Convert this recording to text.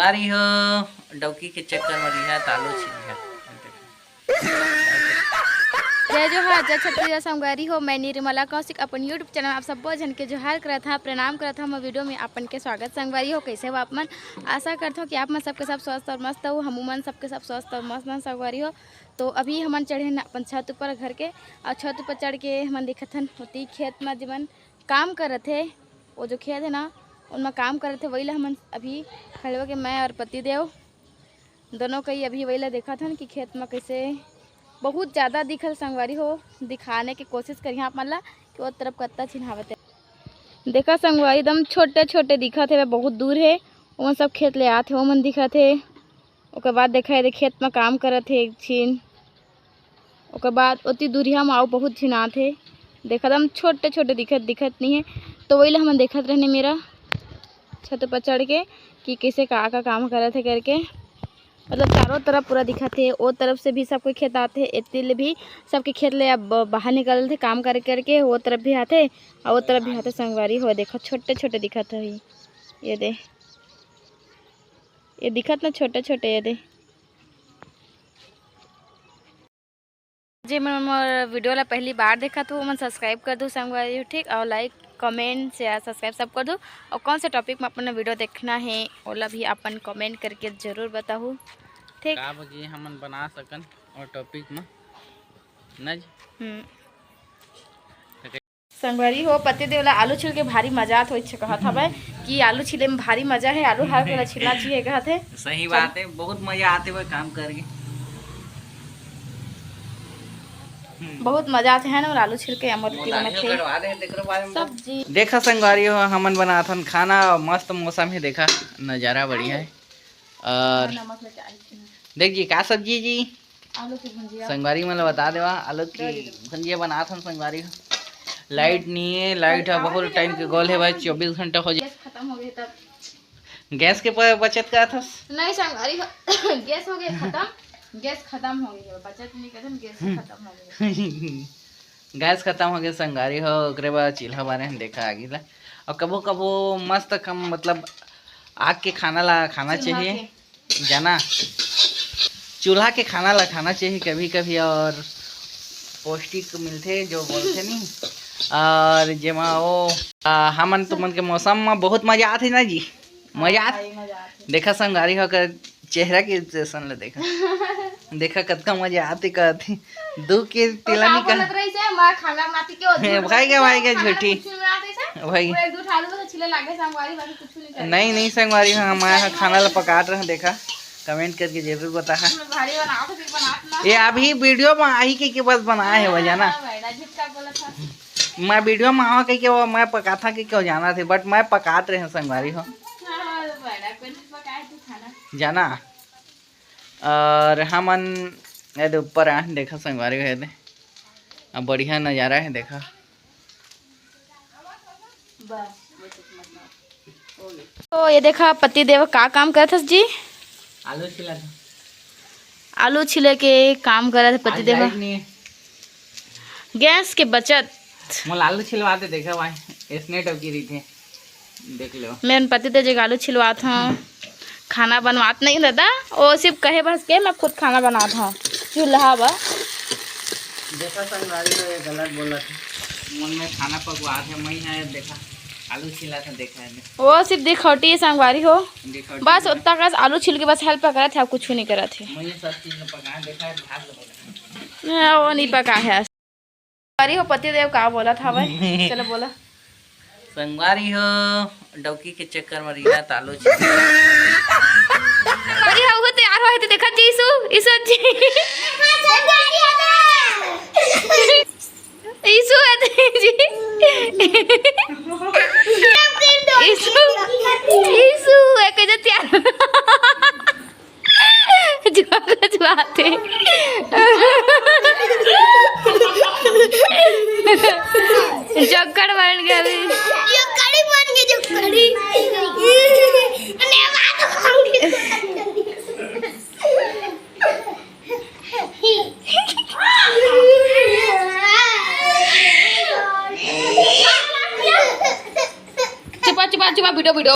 संगवारी हो डौकी के चक्कर में रिहा तालो छिलिया। जय जोहार जय छत्तीसगढ़ संगवारी हो। मैं निर्मला कौशिक अपन यूट्यूब चैनल आप सब जन के जोहार करत था, प्रणाम करत हम वीडियो में अपन के स्वागत। संगवारी हो कैसे हो आप मन? आशा करता हूँ कि आप मन सबके सब स्वस्थ और मस्त हो, हम मन सबके सब स्वस्थ और मस्त हैं संगवारी हो। तो अभी हमन चढ़े न अपन छत ऊपर घर के, और छत ऊपर चढ़ के हमन देखत हन होती खेत में जीवन काम करत है। वो जो खेत है ना उनमें काम करत है, वही ला हमन अभी खड़े के मैं और पतिदेव दोनों कई अभी वही ला देखा था कि खेत में कैसे बहुत ज़्यादा दिखल संगवारी हो। दिखाने की कोशिश करी आप मन ला कि वो तरफ कत्ता चिन्हावत है। देखा संगवारी एकदम छोटे छोटे दिखत है, बहुत दूर है वो सब खेत ले आते वो मन दिखत है। उसके बाद देखा है खेत में काम करत है एक छीन, उसके बाद उतनी दूरिया में आओ बहुत छीन आते है। देखा एकदम छोटे छोटे दिखत नहीं है। तो वही ला हम देखत रहने मेरा छत पर चढ़ के कि कैसे का काम करत है करके, मतलब चारों तरफ पूरा दिखत है। वो तरफ से भी सबके खेत आते हैं, इतने भी सबके खेत ले अब बाहर निकल थे काम कर करके। वो तरफ भी आते और वो तरफ भी आते संगवारी हो। देखो छोटे छोटे दिखत है, ये दे ये दिखत ना छोटे छोटे, ये दे जी मैं मोर वीडियो ला पहली बार देखा तो मैं सब्सक्राइब कर दूँ संगवारी ठीक, और लाइक कमेंट शेयर सब्सक्राइब सब कर दो। और कौन से टॉपिक में अपना वीडियो देखना है ओला भी अपन कमेंट करके ज़रूर बताओ ठीक। का बजी हमन बना सकन और टॉपिक में नज संगवारी हो पतिदेव ला आलू छिल के भारी मजा आत हो कहत हवे कि आलू छिले में भारी मजा है, आलू हर के छिलना चाहिए कहत है। सही बात है, बहुत मजा आते हुए काम करके, बहुत मजा आते हैं ना। और आलू छिल के अमृति बनते सब्जी। देखा संगवारी हो हमन बनाथन खाना, मस्त मौसम है, देखा नज़ारा बढ़िया है। और देख जी का सब्जी जी आलू की भुजिया संगवारी मतलब बता देवा आलू की भुजिया बनाथन संगवारी हो। लाइट नहीं है, लाइट है बहुत टाइम के गोल है भाई, 24 घंटा हो जाए। खत्म हो गए तब गैस के बचत का था नहीं संगवारी गैस हो गया खत्म, गैस खत्म हो गई है, बचत नहीं करते गैस खत्म हो गई। गैस खत्म हो गया संगारी हो। ओकरे बाद चूल्हा बारे में देखा आगे ला। और कबो कबो मस्त कम मतलब आग के खाना ला खाना चाहिए जाना, चूल्हा के खाना ला खाना चाहिए कभी कभी, और पौष्टिक मिलते जो बोलते नहीं। और जेमा वो हमन तुमन के मौसम में बहुत मजा आते ना जी, मजा आते। देखा संगारी हो कर चेहरा के एक्सप्रेशन ले देखा देखा कतका मजा आते कहते दू के तिला नहीं कर खाना बनाती क्यों भाई के झूठी भाई नहीं नहीं संगवारी हमारे खाना ला पकाट रहे देखा, कमेंट करके जरूर बता। ये अभी वीडियो में आई के बस बनाया है वजह ना, मैं वीडियो में आवा कह के वो मैं पका था कि क्यों जाना थे, बट मैं पकाट रहे हैं संगवारी हो जाना। और हमन ये ऊपर आ देखा संगवारी है, अब बढ़िया नज़ारा है देखा। तो ये देखा पतिदेव का काम करत हस जी? आलू छिला था, आलू छिले के काम करत है पतिदेव। गैस के बचत मोल आलू छिलवाते देखा भाई इसने टपकी रही थी, देख लो मैं पतिदेव जी आलू छिलवात हूँ, खाना बनवात नहीं दादा, वो सिर्फ कहे बस के मैं खुद खाना बनाता हूँ चूल्हा बा। देखा संगवारी हो ये गलत बोला था, मन में खाना पकवा थे मैं है देखा आलू छिला था देखा है। वो सिर्फ दिखौटी है संगवारी हो, बस उतना का आलू छिल के बस हेल्प करा थे, कुछ नहीं करा थे। मैं सब चीज पका देखा है, वो नहीं पका है संगवारी हो। पतिदेव का बोला था भाई चलो बोला संगवारी हो डौकी के चक्कर में रिहा तालो छिला। अरे हाँ वो तैयार हुआ है तो देखा जी इसु जी इसु है जी इसु है कैसे तैयार जुआते जक्कड़ बन गया अभी चुपा चुपा चुपा वीडियो